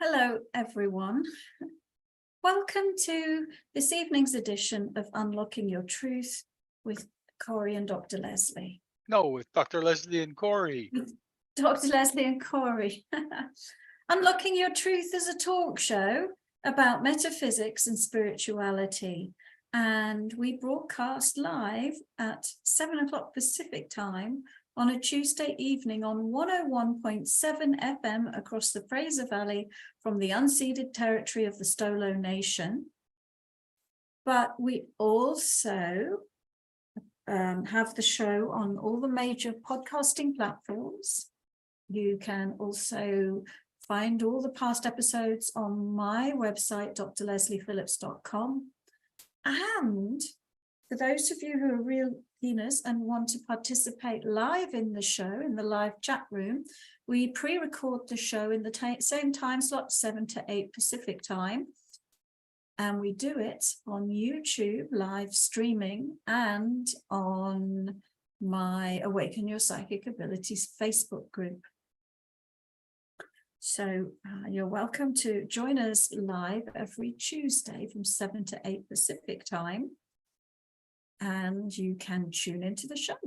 Hello, everyone. Welcome to this evening's edition of Unlocking Your Truth with Corey and Dr. Leslie. No, with Dr. Leslie and Corey. With Dr. Leslie and Corey. Unlocking Your Truth is a talk show about metaphysics and spirituality. And we broadcast live at 7 o'clock Pacific time on a Tuesday evening on 101.7 FM across the Fraser Valley from the unceded territory of the Stolo Nation. But we also have the show on all the major podcasting platforms. You can also find all the past episodes on my website, drlesliephillips.com. And for those of you who are real keeners and want to participate live in the show, in the live chat room, we pre-record the show in the same time slot, 7 to 8 Pacific time. And we do it on YouTube live streaming and on my Awaken Your Psychic Abilities Facebook group. So you're welcome to join us live every Tuesday from 7 to 8 Pacific time. And you can tune into the show.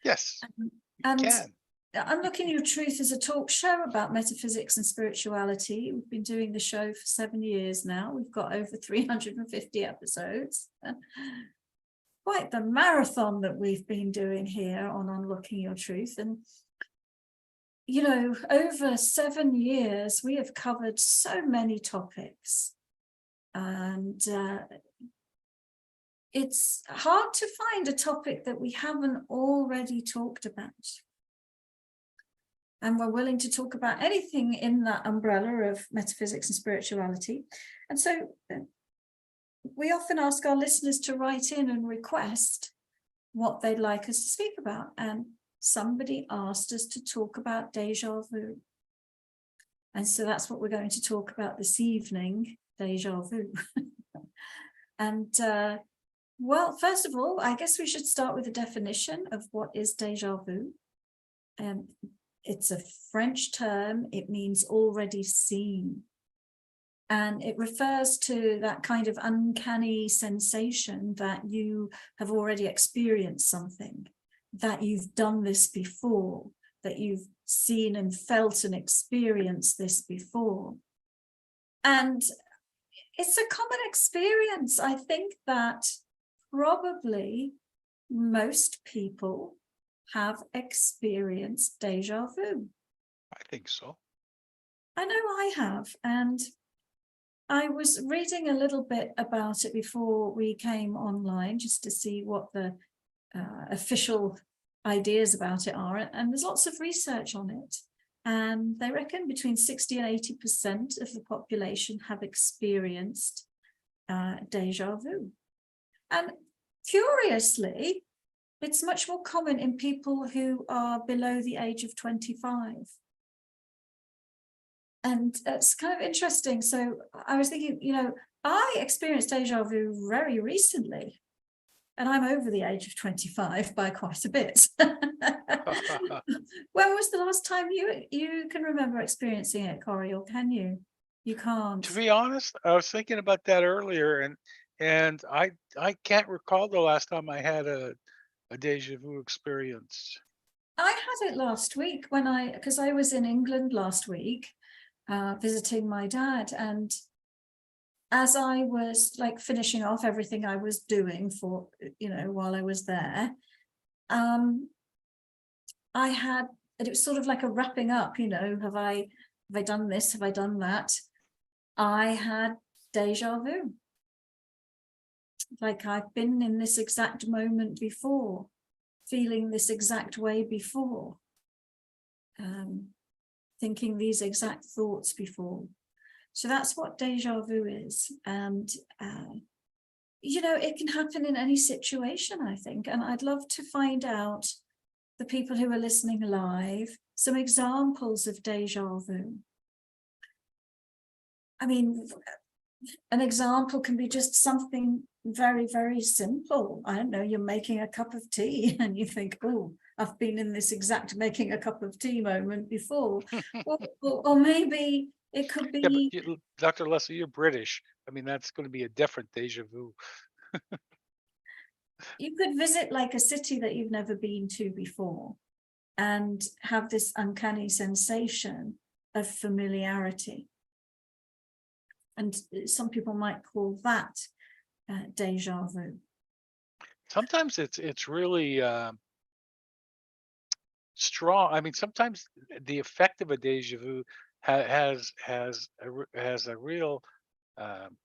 Yes, and you can. Unlocking Your Truth is a talk show about metaphysics and spirituality. We've been doing the show for 7 years now. We've got over 350 episodes. Quite the marathon that we've been doing here on Unlocking Your Truth. And, you know, over 7 years, we have covered so many topics. And it's hard to find a topic that we haven't already talked about. And we're willing to talk about anything in that umbrella of metaphysics and spirituality. And so we often ask our listeners to write in and request what they'd like us to speak about. And somebody asked us to talk about déjà vu. And so that's what we're going to talk about this evening, déjà vu. And well, first of all, I guess we should start with a definition of what is déjà vu. It's a French term. It means already seen. And it refers to that kind of uncanny sensation that you have already experienced something, that you've done this before, that you've seen and felt and experienced this before. And it's a common experience. I think that probably most people have experienced déjà vu. I think so. I know I have. And I was reading a little bit about it before we came online, just to see what the official ideas about it are. And there's lots of research on it. And they reckon between 60 and 80% of the population have experienced déjà vu. And curiously, it's much more common in people who are below the age of 25. And it's kind of interesting. So I was thinking, you know, I experienced déjà vu very recently, and I'm over the age of 25 by quite a bit. When was the last time you can remember experiencing it, Corey, or can you? You can't. To be honest, I was thinking about that earlier, and I can't recall the last time I had a déjà vu experience. I had it last week because I was in England last week visiting my dad, and as I was like finishing off everything I was doing for, you know, while I was there, I had, and it was sort of like a wrapping up, you know, have I done this? Have I done that? I had déjà vu. Like I've been in this exact moment before, feeling this exact way before, thinking these exact thoughts before. So that's what déjà vu is. And, you know, it can happen in any situation, I think. And I'd love to find out, the people who are listening live, some examples of déjà vu. I mean, An example can be just something very, very simple. I don't know, you're making a cup of tea and you think, oh, I've been in this exact making a cup of tea moment before. Or maybe it could Yeah, but be, Dr. Leslie, you're British. I mean, that's going to be a different deja vu. you could visit like a city that you've never been to before and have this uncanny sensation of familiarity. And some people might call that deja vu. Sometimes it's really strong. I mean, sometimes the effect of a deja vu has a real um,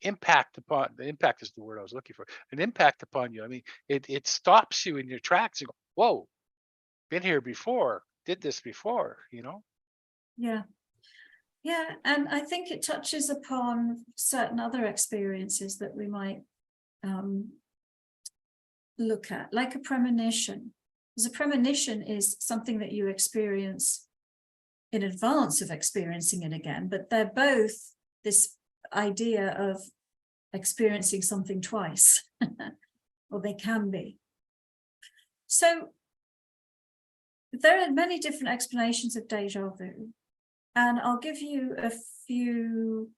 impact upon the impact is the word I was looking for. An impact upon you. I mean, it stops you in your tracks. You go, whoa, been here before, did this before. Yeah. Yeah, and I think it touches upon certain other experiences that we might look at, like a premonition. Because a premonition is something that you experience in advance of experiencing it again, but they're both this idea of experiencing something twice, or they can be. So there are many different explanations of deja vu, and I'll give you a few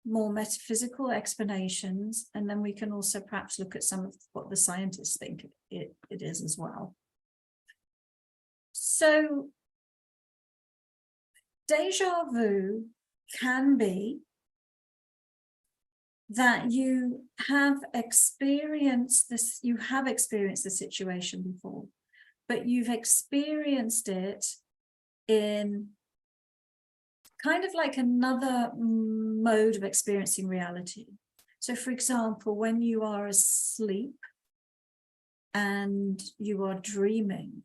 more metaphysical explanations, and then we can also perhaps look at some of what the scientists think it is as well. So deja vu can be that you have experienced this, you have experienced the situation before, but you've experienced it in kind of like another mode of experiencing reality. So for example, when you are asleep and you are dreaming,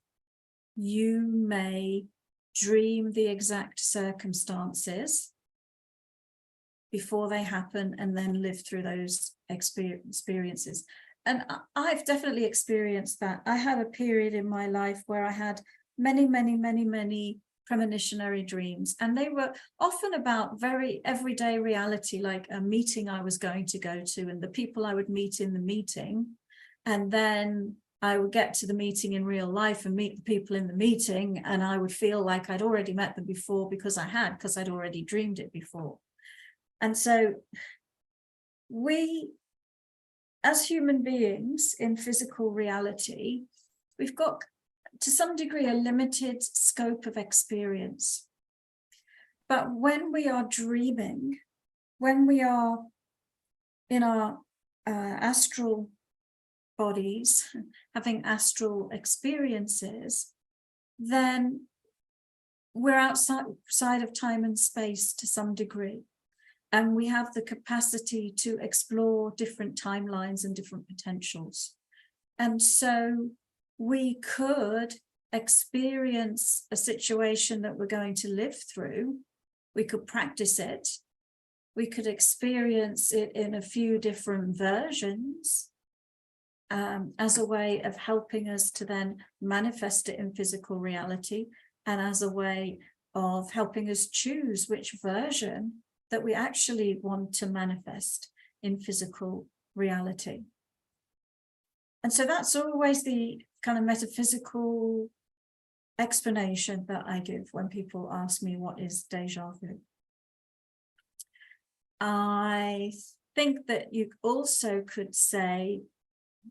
you may dream the exact circumstances before they happen and then live through those experiences. And I've definitely experienced that. I had a period in my life where I had many premonitionary dreams, and they were often about very everyday reality, like a meeting I was going to go to and the people I would meet in the meeting. And then I would get to the meeting in real life and meet the people in the meeting, and I would feel like I'd already met them before because I'd already dreamed it before. And so we, as human beings in physical reality, we've got to some degree a limited scope of experience. But when we are dreaming, when we are in our astral bodies, having astral experiences, then we're outside of time and space to some degree. And we have the capacity to explore different timelines and different potentials. And so we could experience a situation that we're going to live through. We could practice it. We could experience it in a few different versions as a way of helping us to then manifest it in physical reality, and as a way of helping us choose which version that we actually want to manifest in physical reality. And so that's always the kind of metaphysical explanation that I give when people ask me what is deja vu. I think that you also could say,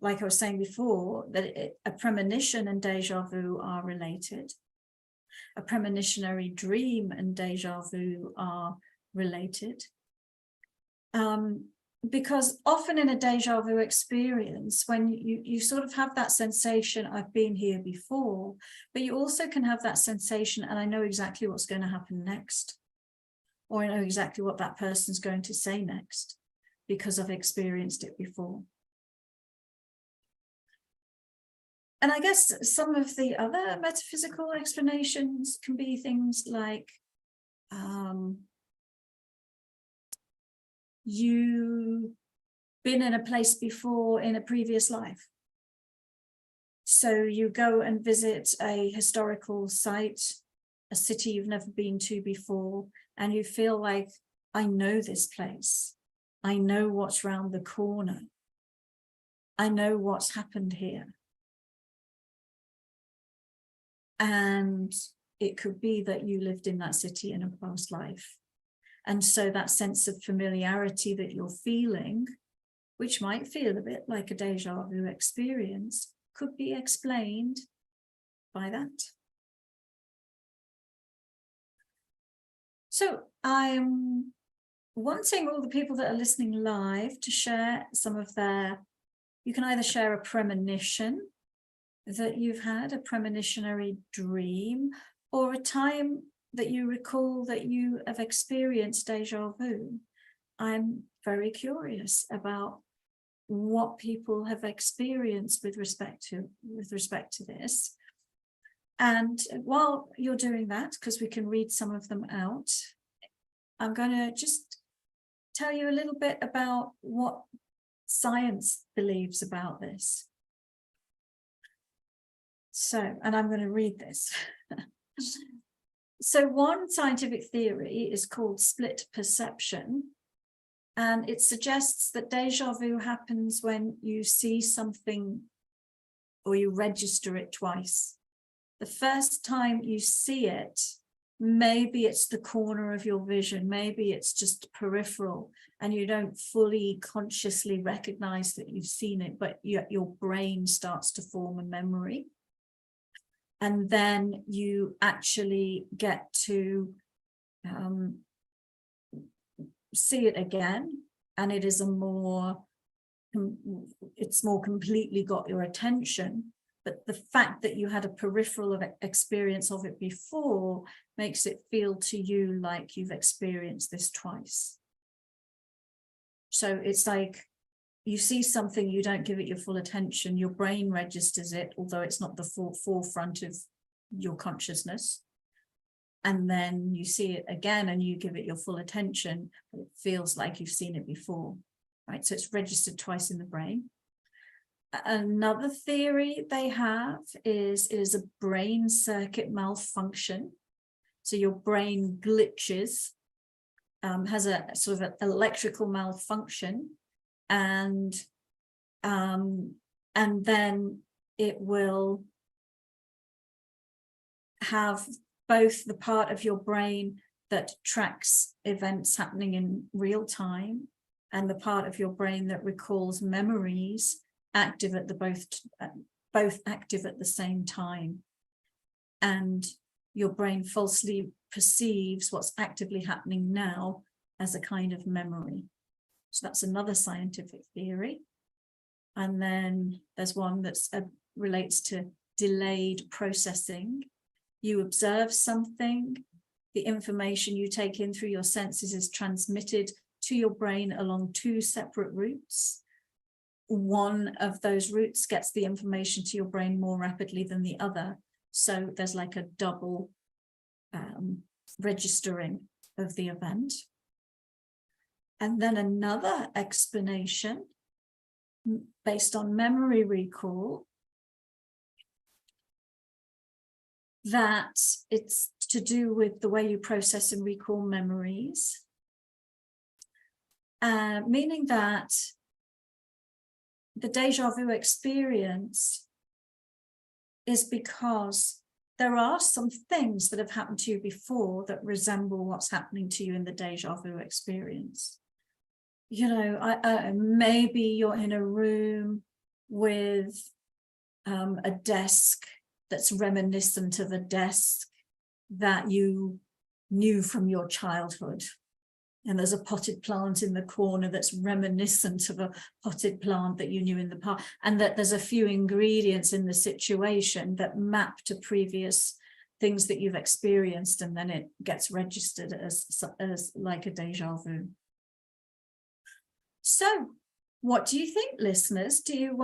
like I was saying before, that a premonition and deja vu are related. A premonitionary dream and deja vu are related. Because often in a deja vu experience, when you sort of have that sensation, I've been here before, but you also can have that sensation, and I know exactly what's going to happen next, or I know exactly what that person's going to say next, because I've experienced it before. And I guess some of the other metaphysical explanations can be things like you've been in a place before in a previous life. So you go and visit a historical site, a city you've never been to before, and you feel like, I know this place. I know what's round the corner. I know what's happened here. And it could be that you lived in that city in a past life. And so that sense of familiarity that you're feeling, which might feel a bit like a déjà vu experience, could be explained by that. So I'm wanting all the people that are listening live to share some of their, you can either share a premonition that you've had, a premonitionary dream, or a time that you recall that you have experienced déjà vu. I'm very curious about what people have experienced with respect to this. And while you're doing that, because we can read some of them out, I'm going to just tell you a little bit about what science believes about this. So, and I'm going to read this. So one scientific theory is called split perception, and it suggests that déjà vu happens when you see something or you register it twice. The first time you see it, maybe it's the corner of your vision, maybe it's just peripheral, and you don't fully consciously recognize that you've seen it, but your brain starts to form a memory. And then you actually get to see it again, and it is it's more completely got your attention. But the fact that you had a peripheral experience of it before makes it feel to you like you've experienced this twice. So it's like you see something, you don't give it your full attention, your brain registers it, although it's not the forefront of your consciousness. And then you see it again and you give it your full attention, but it feels like you've seen it before, right? So it's registered twice in the brain. Another theory they have is it is a brain circuit malfunction. So your brain glitches, has a sort of an electrical malfunction, and then it will have both the part of your brain that tracks events happening in real time and the part of your brain that recalls memories active at both active at the same time. And your brain falsely perceives what's actively happening now as a kind of memory. So that's another scientific theory. And then there's one that relates to delayed processing. You observe something, the information you take in through your senses is transmitted to your brain along two separate routes. One of those routes gets the information to your brain more rapidly than the other. So there's like a double registering of the event. And then another explanation based on memory recall, that it's to do with the way you process and recall memories, meaning that the déjà vu experience is because there are some things that have happened to you before that resemble what's happening to you in the déjà vu experience. You know, maybe you're in a room with a desk that's reminiscent of a desk that you knew from your childhood. And there's a potted plant in the corner that's reminiscent of a potted plant that you knew in the past. And that there's a few ingredients in the situation that map to previous things that you've experienced. And then it gets registered as like a déjà vu. So what do you think, listeners? Do you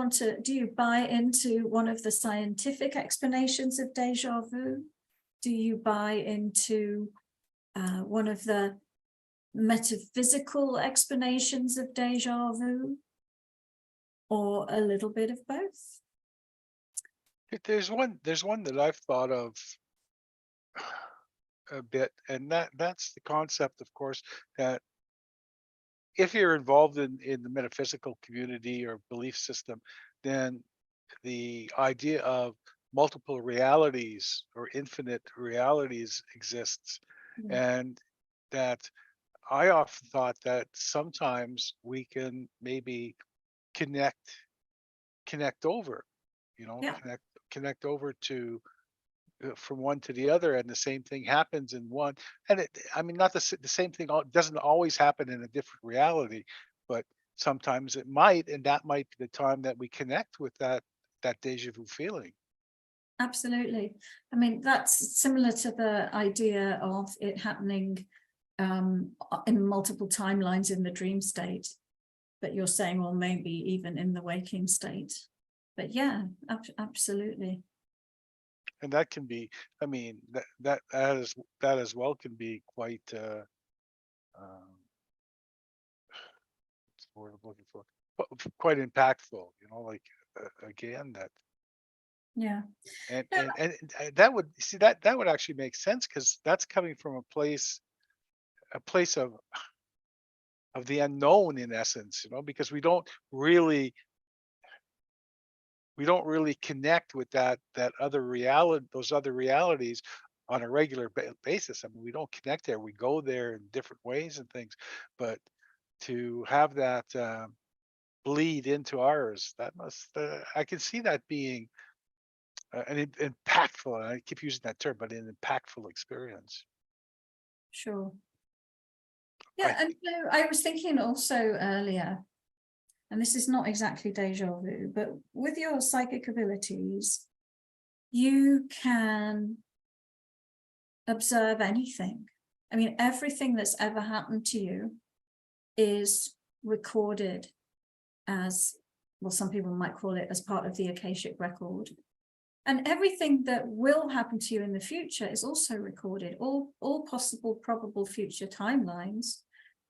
buy into one of the scientific explanations of déjà vu? Do you buy into one of the metaphysical explanations of déjà vu, or a little bit of both? There's one that I've thought of a bit, and that's the concept, of course, that if you're involved in the metaphysical community or belief system, then the idea of multiple realities or infinite realities exists. Yeah. And that I often thought that sometimes we can maybe connect connect over, Yeah, connect over to from one to the other, and the same thing happens in one. And I mean, not the same thing doesn't always happen in a different reality, but sometimes it might, and that might be the time that we connect with that deja vu feeling. absolutely. I mean, that's similar to the idea of it happening in multiple timelines in the dream state. But you're saying, well, maybe even in the waking state. But yeah, absolutely. And that can be, I mean, that as well can be quite um, what's the word I'm looking for? Quite impactful, like again that. Yeah. And No, that would see that would actually make sense, because that's coming from a place of the unknown, in essence, because we don't really connect with that other reality, those other realities, on a regular basis. I mean, we don't connect there. We go there in different ways and things, but to have that bleed into ours, that must I can see that being impactful. And I keep using that term, but an impactful experience. sure. I Yeah, and so I was thinking also earlier, and this is not exactly deja vu, but with your psychic abilities, you can observe anything. I mean, everything that's ever happened to you is recorded as, well, some people might call it as part of the Akashic record. And everything that will happen to you in the future is also recorded. All possible, probable future timelines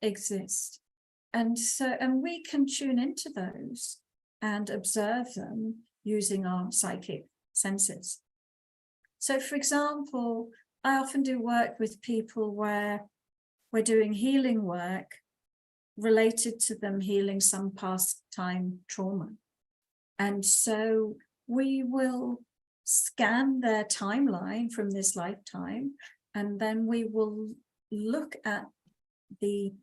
exist. And we can tune into those and observe them using our psychic senses. So, for example, I often do work with people where we're doing healing work related to them healing some past time trauma. And so we will scan their timeline from this lifetime, and then we will look at the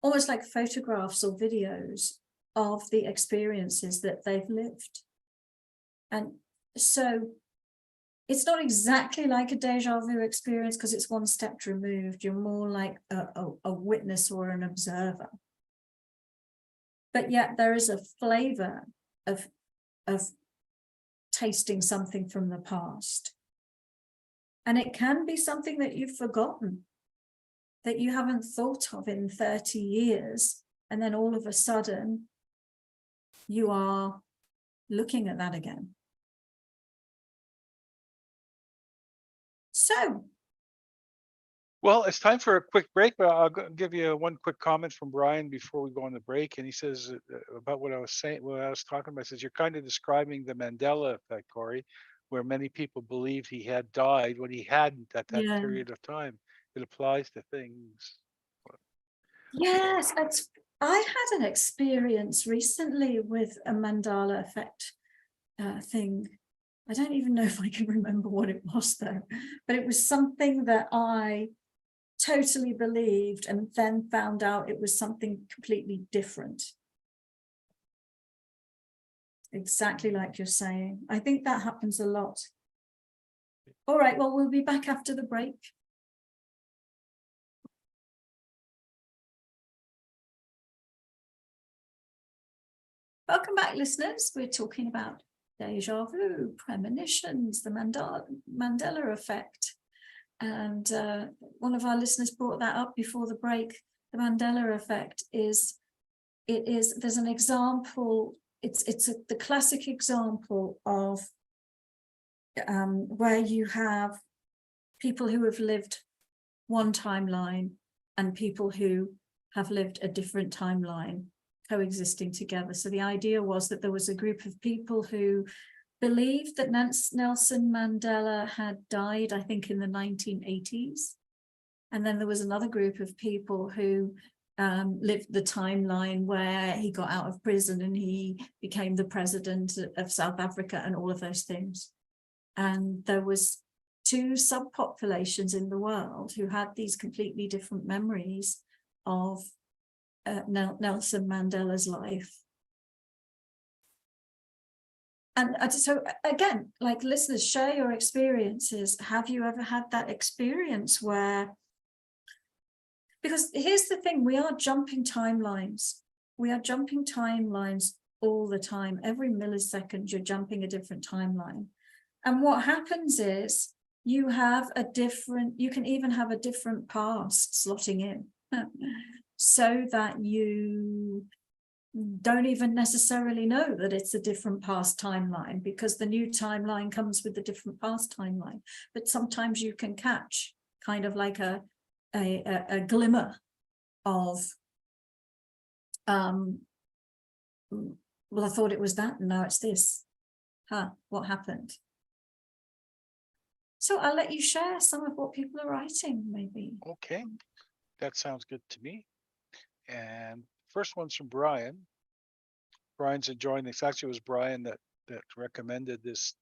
almost like photographs or videos of the experiences that they've lived. And so it's not exactly like a deja vu experience, because it's one step removed. You're more like a witness or an observer. But yet there is a flavor of tasting something from the past. And it can be something that you've forgotten, that you haven't thought of in 30 years. And then all of a sudden, you are looking at that again. So, Well, it's time for a quick break, but I'll give you one quick comment from Brian before we go on the break. And he says about what I was saying, what I was talking about. He says, you're kind of describing the Mandela effect, Corey, where many people believed he had died when he hadn't at that yeah. period of time. It applies to things. Yes, I had an experience recently with a Mandela effect thing. I don't even know if I can remember what it was though, but it was something that I totally believed and then found out it was something completely different. Exactly like you're saying. I think that happens a lot. All right, well, we'll be back after the break. Welcome back, listeners. We're talking about deja vu, premonitions, the Mandela effect. And one of our listeners brought that up before the break. The Mandela effect there's an example, the classic example of where you have people who have lived one timeline and people who have lived a different timeline coexisting together. So the idea was that there was a group of people who believed that Nelson Mandela had died, I think, in the 1980s. And then there was another group of people who lived the timeline where he got out of prison and he became the president of South Africa and all of those things. And there was 2 subpopulations in the world who had these completely different memories of Nelson Mandela's life. And so again, like, listeners, share your experiences. Have you ever had that experience where, because here's the thing, we are jumping timelines. We are jumping timelines all the time. Every millisecond, you're jumping a different timeline. And what happens is you can even have a different past slotting in so that you don't even necessarily know that it's a different past timeline, because the new timeline comes with the different past timeline. But sometimes you can catch kind of like a glimmer of, well, I thought it was that, and now it's this. What happened? So I'll let you share some of what people are writing, maybe. Okay, that sounds good to me. And first one's from Brian. Brian's enjoying this. Actually, it was Brian that recommended this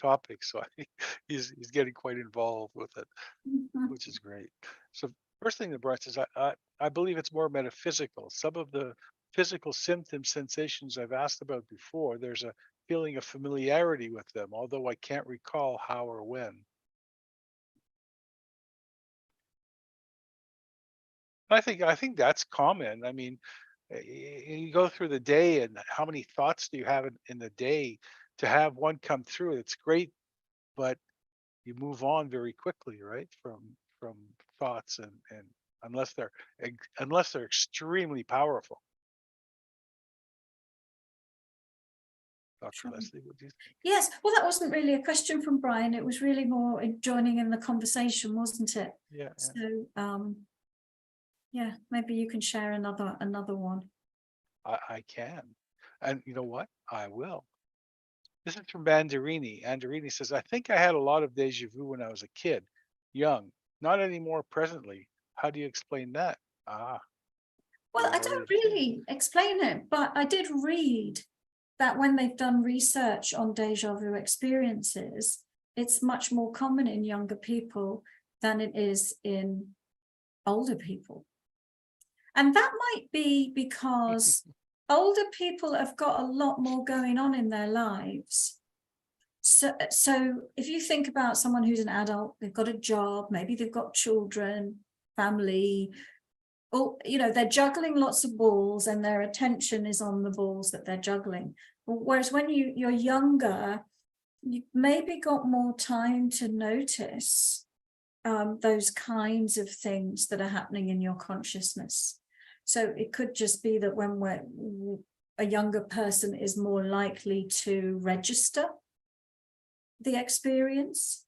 topic, so he's getting quite involved with it, which is great. So first thing that Brian says, I believe it's more metaphysical. Some of the physical symptoms, sensations I've asked about before, there's a feeling of familiarity with them, although I can't recall how or when. I think that's common. I mean, you go through the day, and how many thoughts do you have in the day? To have one come through, it's great, but you move on very quickly, right? From thoughts, and unless they're extremely powerful. Dr. Leslie, what do you think? Yes, well, that wasn't really a question from Brian. It was really more joining in the conversation, wasn't it? Yeah. So, yeah, maybe you can share another one. I can, and you know what? I will. This is from Banderini. Banderini says, I think I had a lot of deja vu when I was a kid, young, not anymore presently. How do you explain that? Well, I don't really explain it, but I did read that when they've done research on deja vu experiences, it's much more common in younger people than it is in older people. And that might be because older people have got a lot more going on in their lives. So if you think about someone who's an adult, they've got a job, maybe they've got children, family, or, they're juggling lots of balls and their attention is on the balls that they're juggling. Whereas when you're younger, you've maybe got more time to notice those kinds of things that are happening in your consciousness. So it could just be that when a younger person is more likely to register the experience.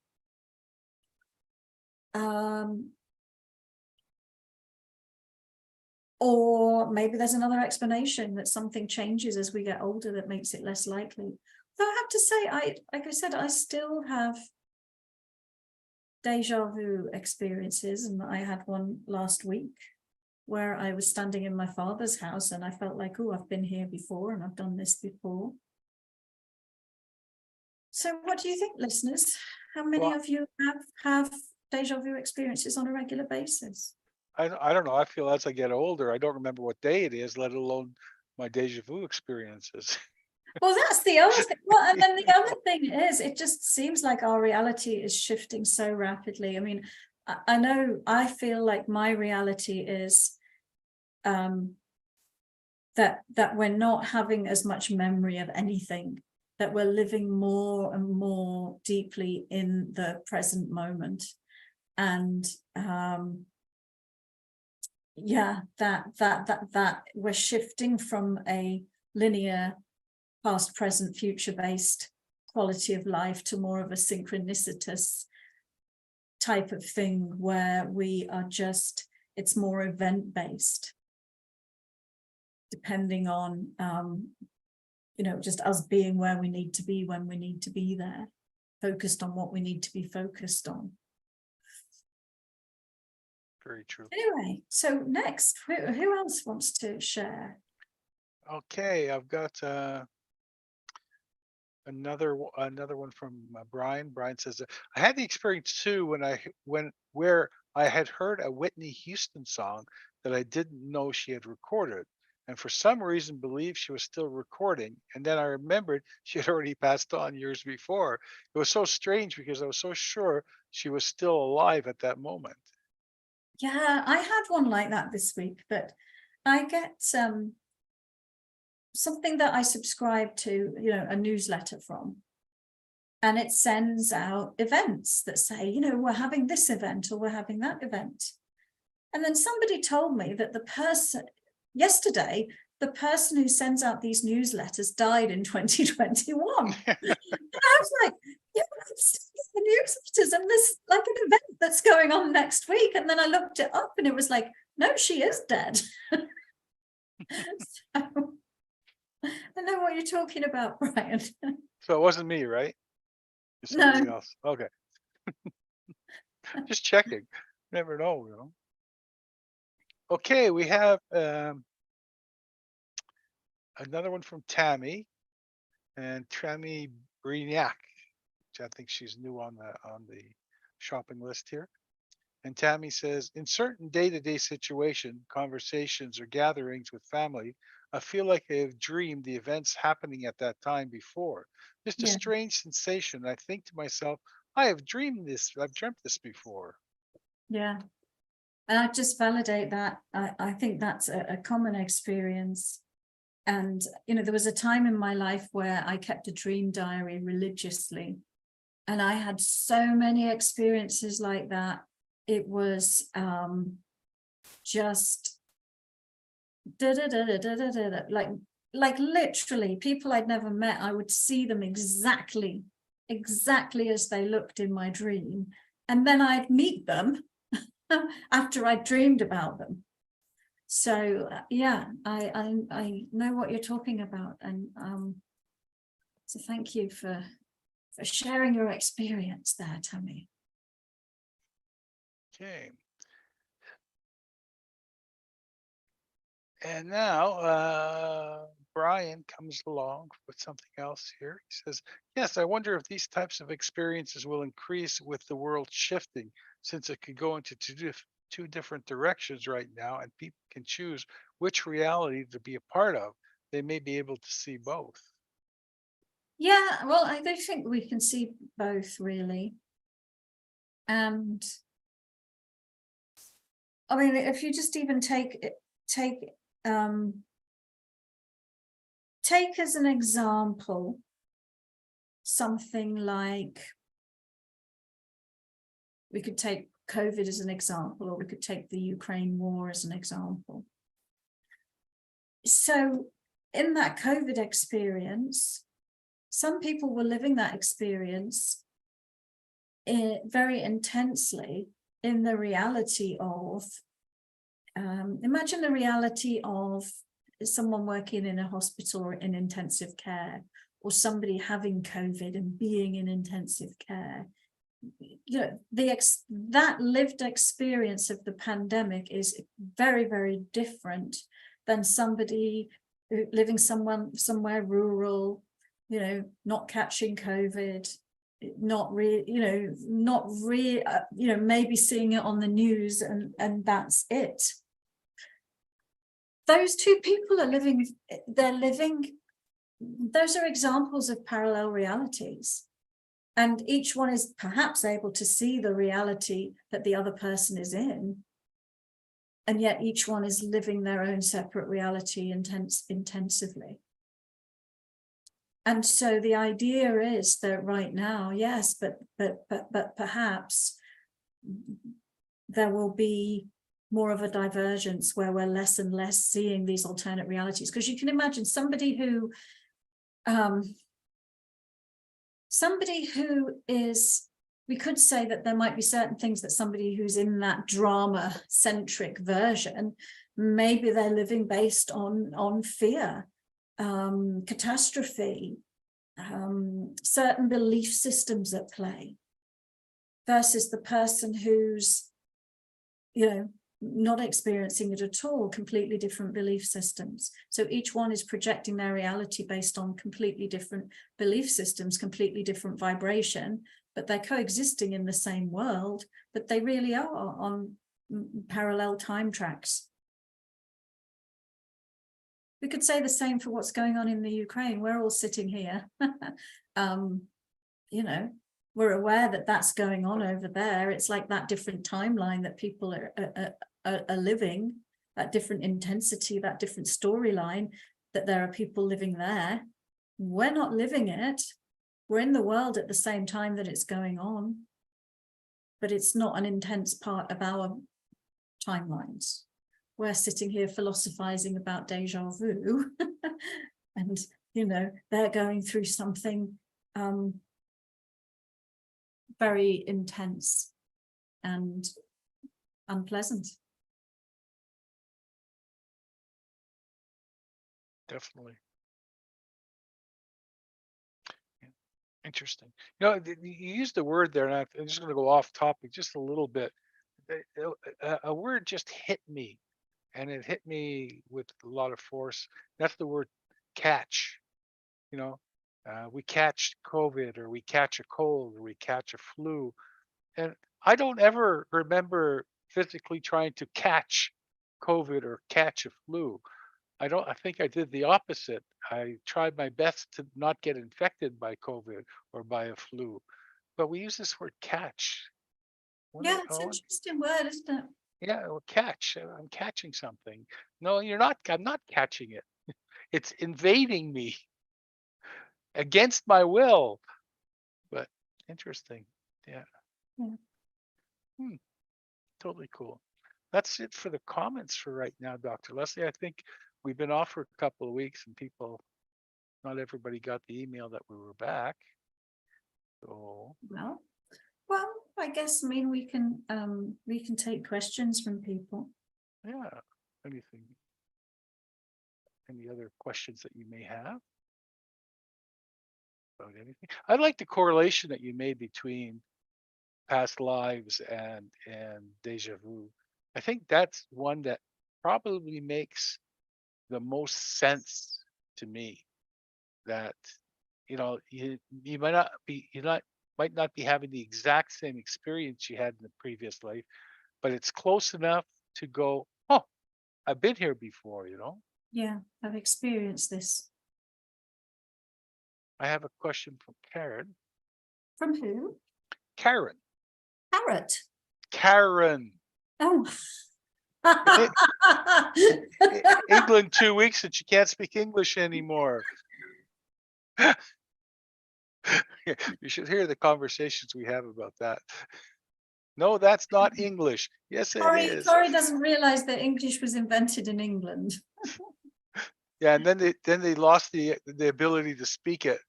Or maybe there's another explanation, that something changes as we get older that makes it less likely. Though I have to say, like I said, I still have deja vu experiences, and I had one last week where I was standing in my father's house and I felt like, oh, I've been here before and I've done this before. So what do you think, listeners? How many of you have deja vu experiences on a regular basis? I don't know. I feel as I get older, I don't remember what day it is, let alone my deja vu experiences. Well, that's the other thing. Well, and then the other thing is, it just seems like our reality is shifting so rapidly. I mean, I know I feel like my reality is that we're not having as much memory of anything, that we're living more and more deeply in the present moment. And yeah, that we're shifting from a linear past, present, future based quality of life to more of a synchronicitous type of thing, where we are just, it's more event based, depending on just us being where we need to be when we need to be there, focused on what we need to be focused on. very true. Anyway, so next, who else wants to share? Okay, I've got another one from Brian. Brian says, I had the experience too where I had heard a Whitney Houston song that I didn't know she had recorded, and for some reason believed she was still recording. And then I remembered she had already passed on years before. It was so strange because I was so sure she was still alive at that moment. Yeah, I had one like that this week, but I get something that I subscribe to, a newsletter from, and it sends out events that say, we're having this event or we're having that event. And then somebody told me that yesterday, the person who sends out these newsletters died in 2021. And I was like, yeah, it's the newsletters and there's like an event that's going on next week. And then I looked it up and it was like, no, she is dead. So, I know what you're talking about, Brian. So it wasn't me, right? It's No. somebody else. Okay. Just checking. Never know. Okay, we have another one from Tammy, and Tammy Brignac, which I think she's new on the shopping list here. And Tammy says, in certain day-to-day situation, conversations or gatherings with family, I feel like I have dreamed the events happening at that time before. Just a Yeah. strange sensation. I think to myself, I have dreamed this. I've dreamt this before. Yeah. And I just validate that. I think that's a common experience. And, there was a time in my life where I kept a dream diary religiously. And I had so many experiences like that. It was just like literally people I'd never met. I would see them exactly as they looked in my dream. And then I'd meet them after I dreamed about them. So yeah, I know what you're talking about, and so thank you for sharing your experience there, Tammy. Okay. And now Brian comes along with something else here. He says, yes, I wonder if these types of experiences will increase with the world shifting, since it could go into two different directions right now, and people can choose which reality to be a part of. They may be able to see both. Yeah, well, I do think we can see both, really. And I mean, if you just even take as an example something like, we could take COVID as an example, or we could take the Ukraine war as an example. So in that COVID experience, some people were living that experience very intensely in the reality of, imagine the reality of someone working in a hospital or in intensive care, or somebody having COVID and being in intensive care. That lived experience of the pandemic is very, very different than somebody living somewhere rural, not catching COVID, maybe seeing it on the news and that's it. Those two people are living, those are examples of parallel realities. And each one is perhaps able to see the reality that the other person is in. And yet each one is living their own separate reality intensively. And so the idea is that right now, yes, but perhaps there will be more of a divergence where we're less and less seeing these alternate realities. Because you can imagine somebody who is, we could say that there might be certain things that somebody who's in that drama-centric version, maybe they're living based on fear, catastrophe, certain belief systems at play, versus the person who's, not experiencing it at all, completely different belief systems. So each one is projecting their reality based on completely different belief systems, completely different vibration, but they're coexisting in the same world, but they really are on parallel time tracks. We could say the same for what's going on in the Ukraine. We're all sitting here, you know, we're aware that that's going on over there. It's like that different timeline that people are living, that different intensity, that different storyline, that there are people living there. We're not living it. We're in the world at the same time that it's going on, but it's not an intense part of our timelines. We're sitting here philosophizing about déjà vu and, you know, they're going through something very intense and unpleasant. Definitely. Yeah. Interesting. You know, you used the word there, and I'm just going to go off topic just a little bit. A word just hit me, and it hit me with a lot of force. That's the word catch. You know, we catch COVID, or we catch a cold, or we catch a flu. And I don't ever remember physically trying to catch COVID or catch a flu. I think I did the opposite. I tried my best to not get infected by COVID or by a flu. But we use this word catch. Yeah, it's an interesting word, isn't it? Yeah, well, catch. I'm catching something. No, you're not. I'm not catching it. It's invading me against my will. But interesting. Yeah. Yeah. Totally cool. That's it for the comments for right now, Dr. Leslie. I think we've been off for a couple of weeks, and not everybody got the email that we were back. So well, I guess, I mean, we can take questions from people. yeah, any other questions that you may have about anything? I like the correlation that you made between past lives and deja vu. I think that's one that probably makes the most sense to me. That you might not be having the exact same experience you had in the previous life, but it's close enough to go, oh, I've been here before. Yeah, I've experienced this. I have a question from Karen. From who? Karen. Karen. Oh. England 2 weeks and she can't speak English anymore. You should hear the conversations we have about that. No, that's not English. Yes, it is. Corey doesn't realize that English was invented in England. Yeah, and then they lost the ability to speak it.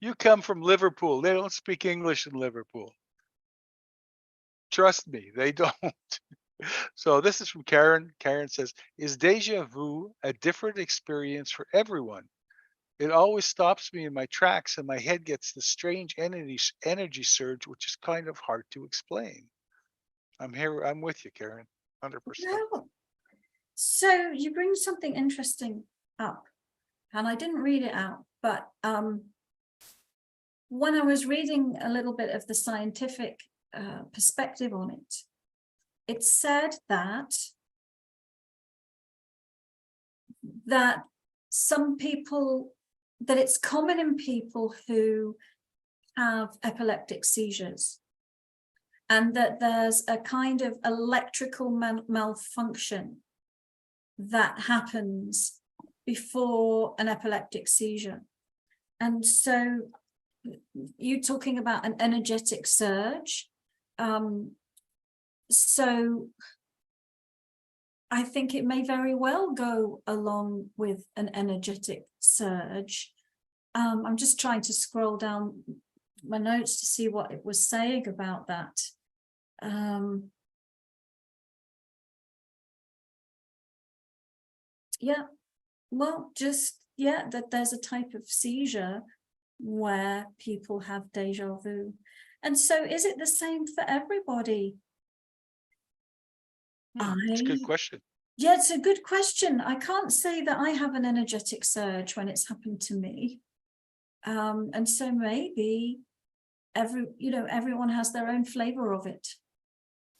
You come from Liverpool. They don't speak English in Liverpool. Trust me, they don't. So this is from Karen. Karen says, is déjà vu a different experience for everyone? It always stops me in my tracks and my head gets this strange energy surge, which is kind of hard to explain. I'm with you, Karen, 100%. No. So you bring something interesting up, and I didn't read it out, but when I was reading a little bit of the scientific perspective on it, it said that some people, that it's common in people who have epileptic seizures, and that there's a kind of electrical malfunction that happens before an epileptic seizure. And so you're talking about an energetic surge. So I think it may very well go along with an energetic surge. I'm just trying to scroll down my notes to see what it was saying about that. Yeah, well, that there's a type of seizure where people have déjà vu. And so is it the same for everybody? It's a good question. Yeah, it's a good question. I can't say that I have an energetic surge when it's happened to me. And so maybe everyone has their own flavor of it.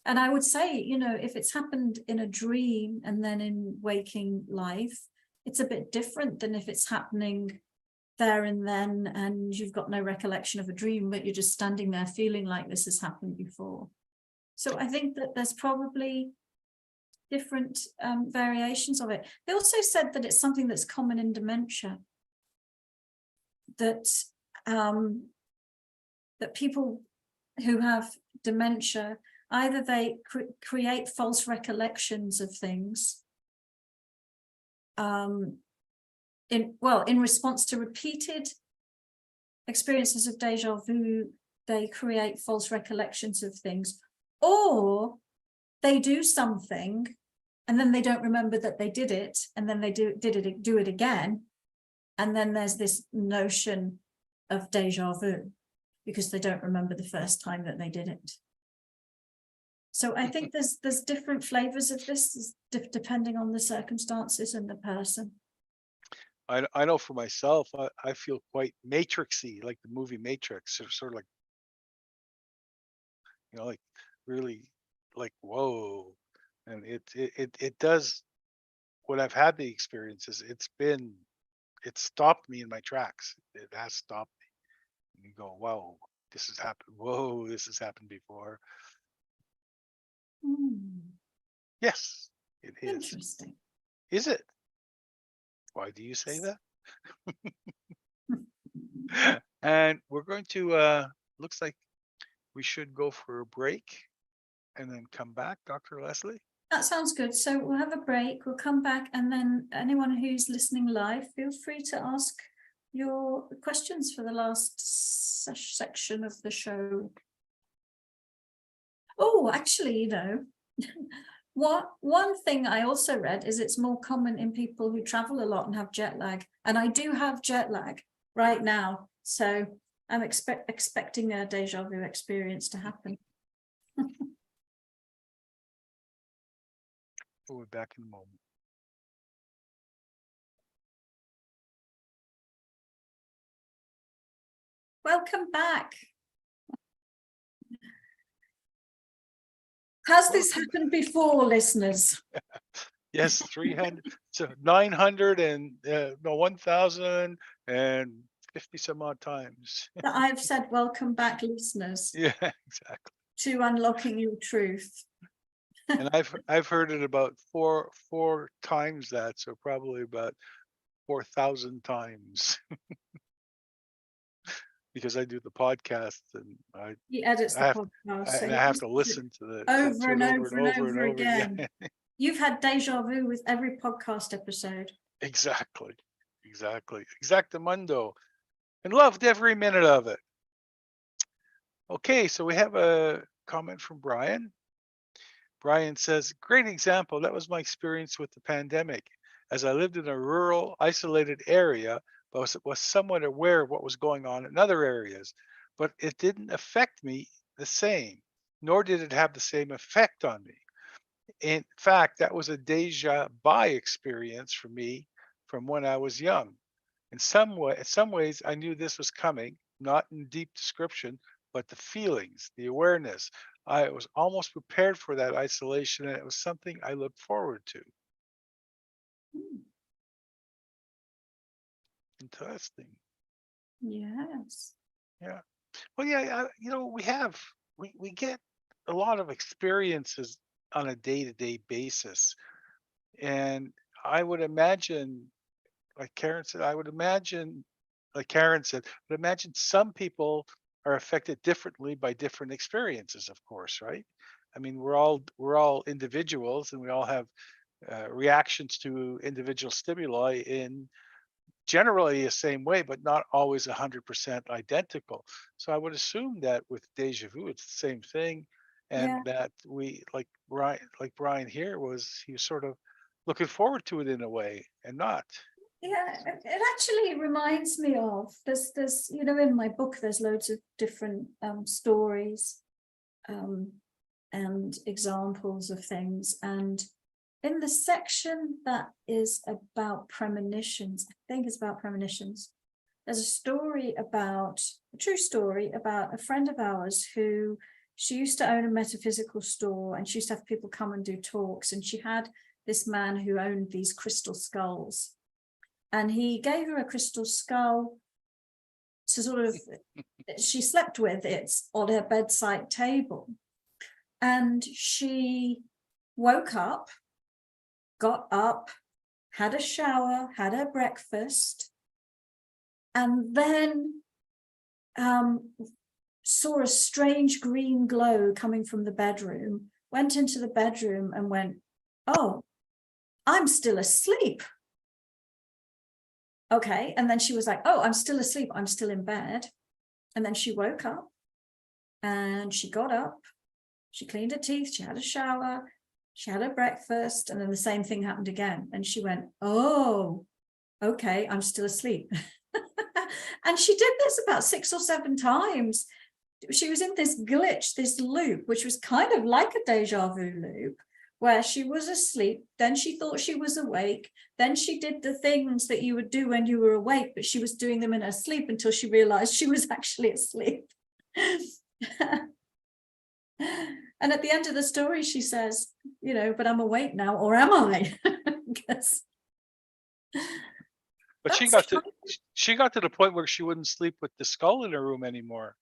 And I would say, if it's happened in a dream and then in waking life, it's a bit different than if it's happening there and then and you've got no recollection of a dream, but you're just standing there feeling like this has happened before. So I think that there's probably different variations of it. They also said that it's something that's common in dementia, that that people who have dementia, either they create false recollections of things in response to repeated experiences of deja vu, they create false recollections of things, or they do something and then they don't remember that they did it, and then they do it again, and then there's this notion of deja vu because they don't remember the first time that they did it. So I think there's different flavors of this depending on the circumstances and the person. I know for myself, I feel quite matrixy, like the movie Matrix, sort of like, like really like, whoa. And it does, when I've had the experiences, it stopped me in my tracks. It has stopped me. And you go, wow, this has happened. Whoa, this has happened before. Yes, it is. Interesting. Is it? Why do you say that? And we're going to, looks like we should go for a break and then come back, Dr. Leslie. That sounds good. So we'll have a break, we'll come back, and then anyone who's listening live, feel free to ask your questions for the last section of the show. Oh, actually, one thing I also read is it's more common in people who travel a lot and have jet lag. And I do have jet lag right now. So I'm expecting a deja vu experience to happen. We'll be back in a moment. Welcome back. Has this happened before, listeners? Yes, 300, so 900 and 1,050 some odd times. That I've said welcome back, listeners. Yeah, exactly. To unlocking your truth. And I've heard it about four times that, so probably about 4,000 times. Because I do the podcast and He edits the podcast, and I have to listen to the over and over again. You've had deja vu with every podcast episode. Exactly. Exactamundo. And loved every minute of it. Okay, so we have a comment from Brian. Brian says, great example. That was my experience with the pandemic. As I lived in a rural, isolated area, but was somewhat aware of what was going on in other areas, but it didn't affect me the same, nor did it have the same effect on me. In fact, that was a deja vu experience for me from when I was young. In some ways, I knew this was coming, not in deep description, but the feelings, the awareness. I was almost prepared for that isolation, and it was something I looked forward to. Interesting. Yes. Yeah. Well, yeah. We get a lot of experiences on a day-to-day basis, and I would imagine, like Karen said, some people are affected differently by different experiences. Of course, right? I mean, we're all individuals, and we all have reactions to individual stimuli in generally the same way, but not always 100% identical. So I would assume that with deja vu, it's the same thing, and that we, like Brian here, he was sort of looking forward to it in a way, and not. Yeah, it actually reminds me of there's in my book there's loads of different stories, and examples of things. And in the section that is about premonitions, I think it's about premonitions, there's a true story about a friend of ours who, she used to own a metaphysical store, and she used to have people come and do talks, and she had this man who owned these crystal skulls, and he gave her a crystal skull to sort of, she slept with it on her bedside table, and she woke up, got up, had a shower, had her breakfast, and then saw a strange green glow coming from the bedroom, went into the bedroom and went, oh, I'm still asleep. Okay. And then she was like, oh, I'm still asleep. I'm still in bed. And then she woke up and she got up, she cleaned her teeth, she had a shower, she had her breakfast, and then the same thing happened again. And she went, oh, okay, I'm still asleep. And she did this about 6 or 7 times. She was in this glitch, this loop, which was kind of like a deja vu loop, where she was asleep, then she thought she was awake, then she did the things that you would do when you were awake, but she was doing them in her sleep until she realized she was actually asleep. And at the end of the story, she says, you know, but I'm awake now, or am I? But she got to the point where she wouldn't sleep with the skull in her room anymore,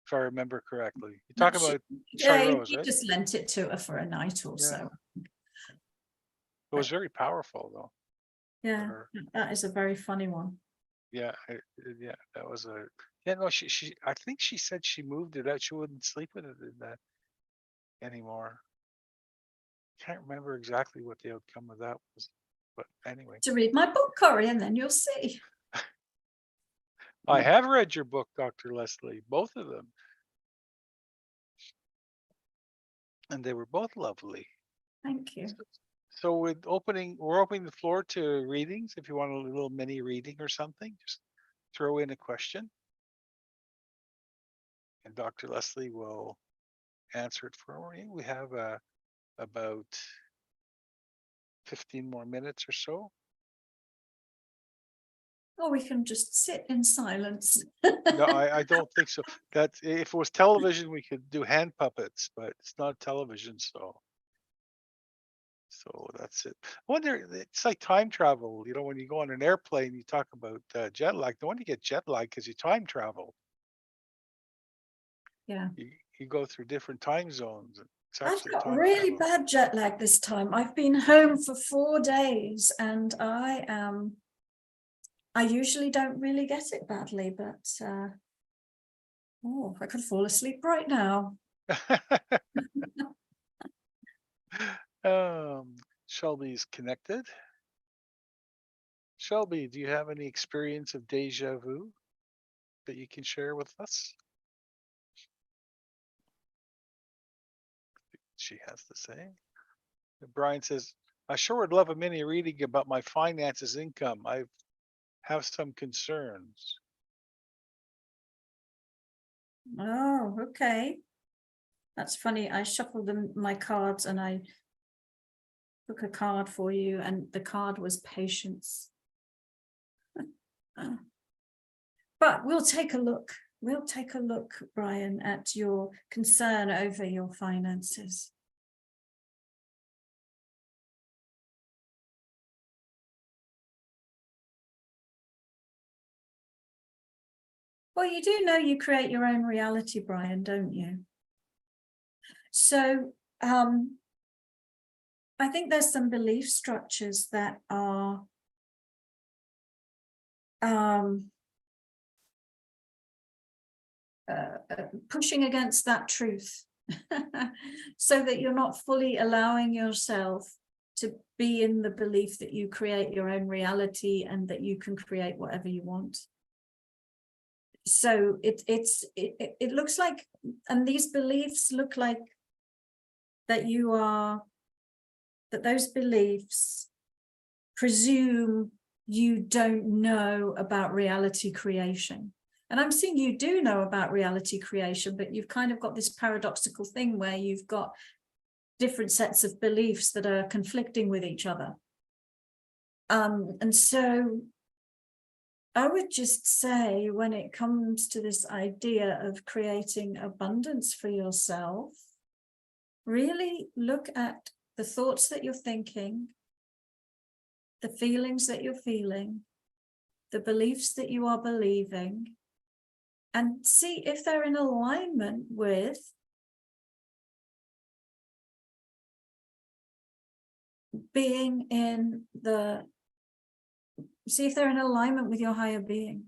if I remember correctly. You talk about Rose, he right? just lent it to her for a night or so. It was very powerful, though. Yeah, that is a very funny one. Yeah, that was a. Yeah, no, she. I think she said she moved it out. She wouldn't sleep with it in that anymore. Can't remember exactly what the outcome of that was, but anyway. To read my book, Corey, and then you'll see. I have read your book, Dr. Leslie, both of them. And they were both lovely. Thank you. So we're opening the floor to readings. If you want a little mini reading or something, just throw in a question. And Dr. Leslie will answer it for you. We have about 15 more minutes or so. Or we can just sit in silence. No, I don't think so. That if it was television, we could do hand puppets, but it's not television, so that's it. I wonder, it's like time travel. You know, when you go on an airplane, you talk about jet lag. No wonder you get jet lag, because you time travel. Yeah. You go through different time zones. I've got really bad jet lag this time. I've been home for 4 days, and I usually don't really get it badly, but I could fall asleep right now. Shelby's connected. Shelby, do you have any experience of deja vu that you can share with us? She has to say. Brian says, I sure would love a mini reading about my finances, income. I have some concerns. Oh, okay. That's funny. I shuffled my cards and I took a card for you, and the card was patience. But we'll take a look. We'll take a look, Brian, at your concern over your finances. Well, you do know you create your own reality, Brian, don't you? So I think there's some belief structures that are pushing against that truth so that you're not fully allowing yourself to be in the belief that you create your own reality and that you can create whatever you want. So it looks like, and these beliefs look like that those beliefs presume you don't know about reality creation. And I'm seeing you do know about reality creation, but you've kind of got this paradoxical thing where you've got different sets of beliefs that are conflicting with each other. And so I would just say, when it comes to this idea of creating abundance for yourself, really look at the thoughts that you're thinking, the feelings that you're feeling, the beliefs that you are believing, and see if they're in alignment with being in the, see if they're in alignment with your higher being.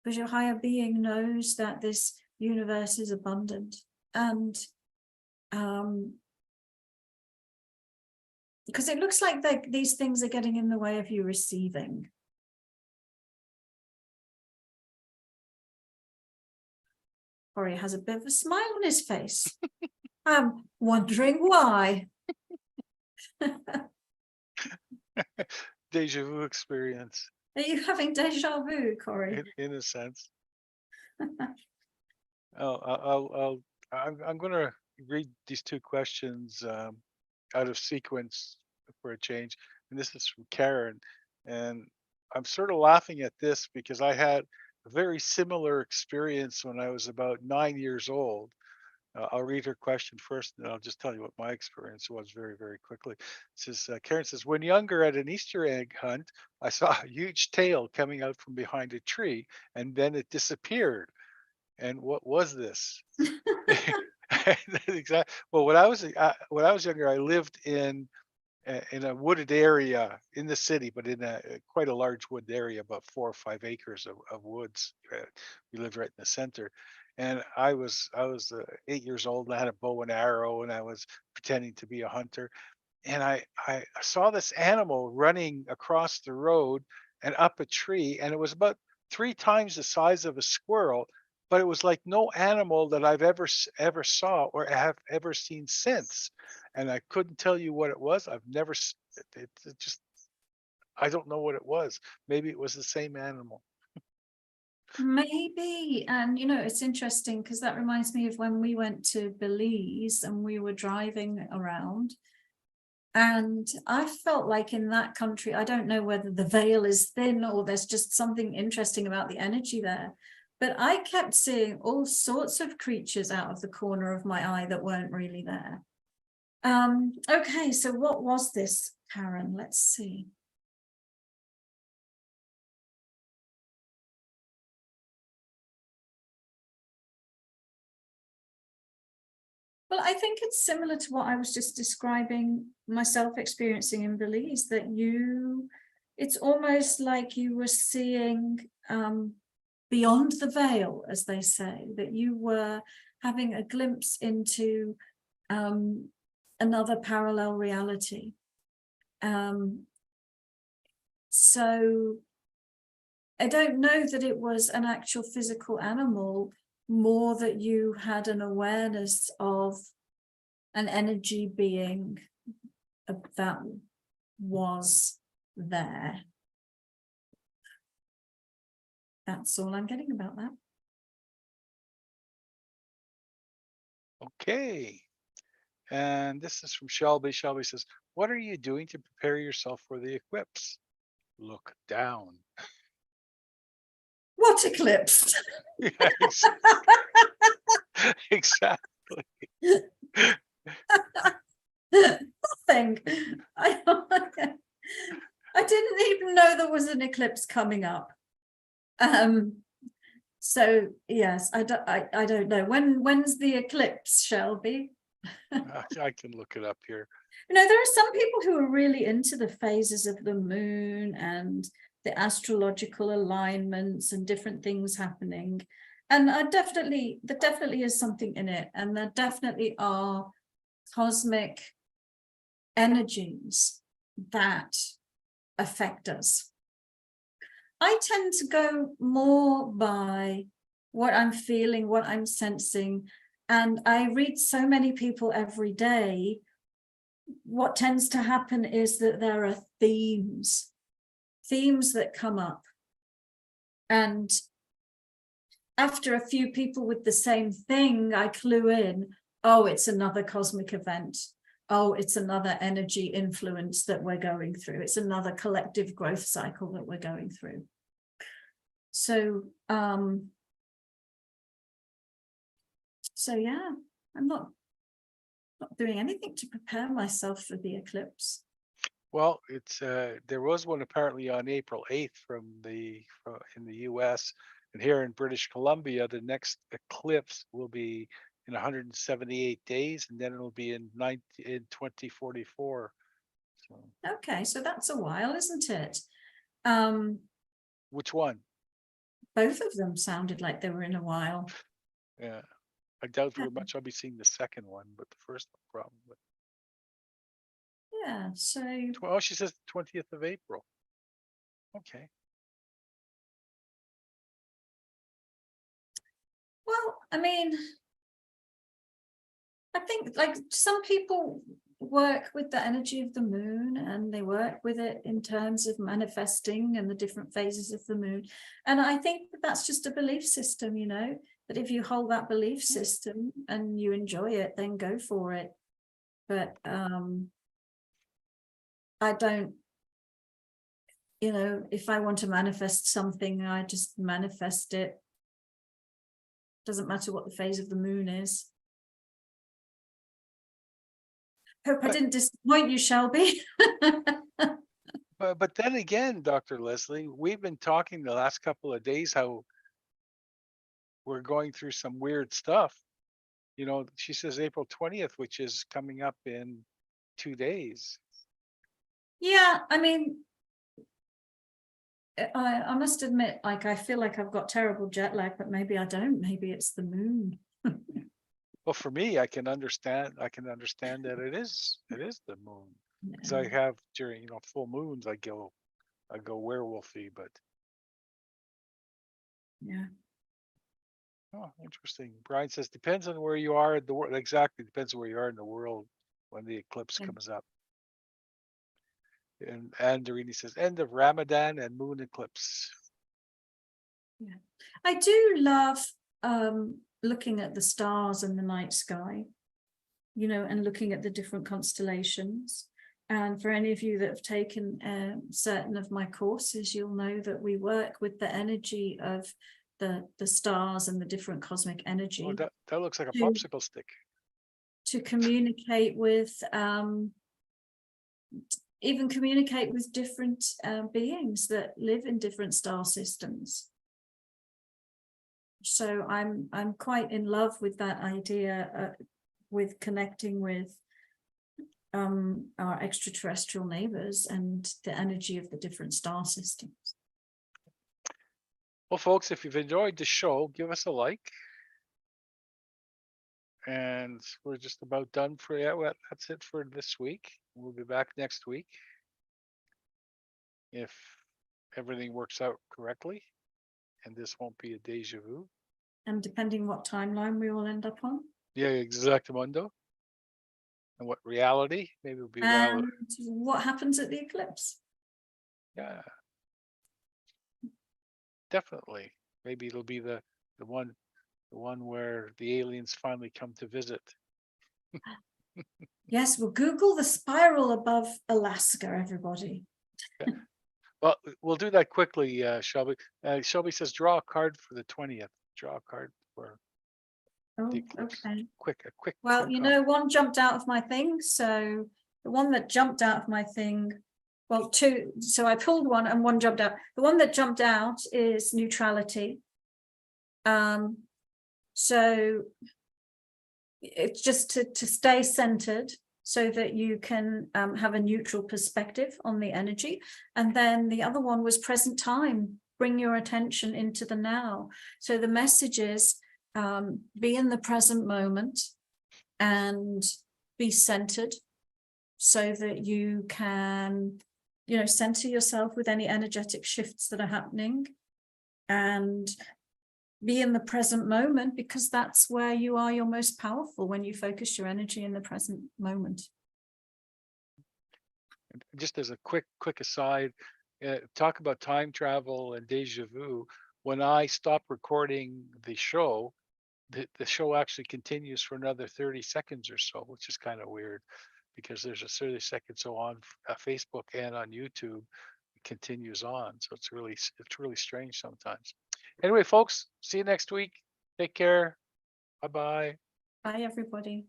Because your higher being knows that this universe is abundant. And because it looks like these things are getting in the way of you receiving. Corey has a bit of a smile on his face. I'm wondering why. Deja vu experience. Are you having deja vu, Corey? In a sense. I'm going to read these two questions out of sequence for a change, and this is from Karen, and I'm sort of laughing at this because I had a very similar experience when I was about 9 years old. I'll read her question first, and I'll just tell you what my experience was very, very quickly. It says, Karen says, when younger at an Easter egg hunt, I saw a huge tail coming out from behind a tree, and then it disappeared. And what was this? Exactly. Well, when I was younger, I lived in a wooded area in the city, but in a quite a large wood area, about 4 or 5 acres of woods. We lived right in the center, and I was 8 years old, and I had a bow and arrow, and I was pretending to be a hunter, and I saw this animal running across the road and up a tree, and it was about 3 times the size of a squirrel, but it was like no animal that I've ever saw or have ever seen since. And I couldn't tell you what it was. I've never it just, I don't know what it was. Maybe it was the same animal. Maybe. And it's interesting because that reminds me of when we went to Belize and we were driving around, and I felt like in that country, I don't know whether the veil is thin or there's just something interesting about the energy there, but I kept seeing all sorts of creatures out of the corner of my eye that weren't really there. Okay, so what was this, Karen? Let's see. Well, I think it's similar to what I was just describing myself experiencing in Belize, that it's almost like you were seeing beyond the veil, as they say, that you were having a glimpse into another parallel reality. So I don't know that it was an actual physical animal, more that you had an awareness of an energy being that was there. That's all I'm getting about that. Okay. And this is from Shelby. Shelby says, what are you doing to prepare yourself for the eclipse? Look down. What eclipse? Yes, exactly. Nothing. I didn't even know there was an eclipse coming up. So yes, I don't know. When's the eclipse, Shelby? I can look it up here. There are some people who are really into the phases of the moon and the astrological alignments and different things happening. And there definitely is something in it. And there definitely are cosmic energies that affect us. I tend to go more by what I'm feeling, what I'm sensing. And I read so many people every day. What tends to happen is that there are themes that come up. And after a few people with the same thing, I clue in, oh, it's another cosmic event. Oh, it's another energy influence that we're going through. It's another collective growth cycle that we're going through. So, yeah, I'm not doing anything to prepare myself for the eclipse. Well, it's there was one apparently on April 8th in the US, and here in British Columbia, the next eclipse will be in 178 days, and then it'll be in 2044. So, Okay, so that's a while, isn't it? which one? Both of them sounded like they were in a while. Yeah, I doubt very much I'll be seeing the second one, but the first one probably. Yeah, so Oh, she says 20th of April. Okay. well, I mean, I think like some people work with the energy of the moon and they work with it in terms of manifesting and the different phases of the moon. And I think that that's just a belief system, you know, that if you hold that belief system and you enjoy it, then go for it. But I don't, you know, if I want to manifest something, I just manifest it. Doesn't matter what the phase of the moon is. Hope I didn't disappoint you, Shelby. But then again, Dr. Leslie, we've been talking the last couple of days how we're going through some weird stuff. You know, she says April 20th, which is coming up in 2 days. Yeah, I mean, I must admit, like, I feel like I've got terrible jet lag, but maybe I don't. Maybe it's the moon. Well, for me, I can understand that it is the moon. Because I have during, full moons, I go werewolfy, but Yeah. oh, interesting. Brian says depends on where you are in the world. Exactly, depends on where you are in the world when the eclipse comes up. And Doreen says end of Ramadan and moon eclipse. Yeah, I do love looking at the stars in the night sky, you know, and looking at the different constellations. And for any of you that have taken certain of my courses, you'll know that we work with the energy of the stars and the different cosmic energy. Oh, that looks like a popsicle stick. To communicate with, even communicate with different beings that live in different star systems. So I'm quite in love with that idea, with connecting with our extraterrestrial neighbors and the energy of the different star systems. Well, folks, if you've enjoyed the show, give us a like. And we're just about done for well, that's it for this week. We'll be back next week if everything works out correctly, and this won't be a deja vu. And depending what timeline we all end up on. Yeah, exactamundo. And what reality? Maybe it'll be and what happens at the eclipse. Yeah, definitely. Maybe it'll be the one where the aliens finally come to visit. Yes, we'll Google the spiral above Alaska, everybody. Yeah. Well, we'll do that quickly, Shelby. Shelby says draw a card for the 20th. Draw a card for Oh, the eclipse. okay. A quick. Well, quick you know, one jumped out of my thing. So the one that jumped out of my thing, well, two. So I pulled one and one jumped out. The one that jumped out is neutrality. So it's just to stay centered so that you can have a neutral perspective on the energy. And then the other one was present time. Bring your attention into the now. So the message is be in the present moment and be centered so that you can, you know, center yourself with any energetic shifts that are happening and be in the present moment, because that's where you are your most powerful, when you focus your energy in the present moment. Just as a quick aside, talk about time travel and deja vu. when I stop recording the show, the show actually continues for another 30 seconds or so, which is kind of weird because there's a 30 seconds so on Facebook and on YouTube it continues on. So it's really strange sometimes. Anyway, folks, see you next week. Take care. Bye-bye. Bye, everybody.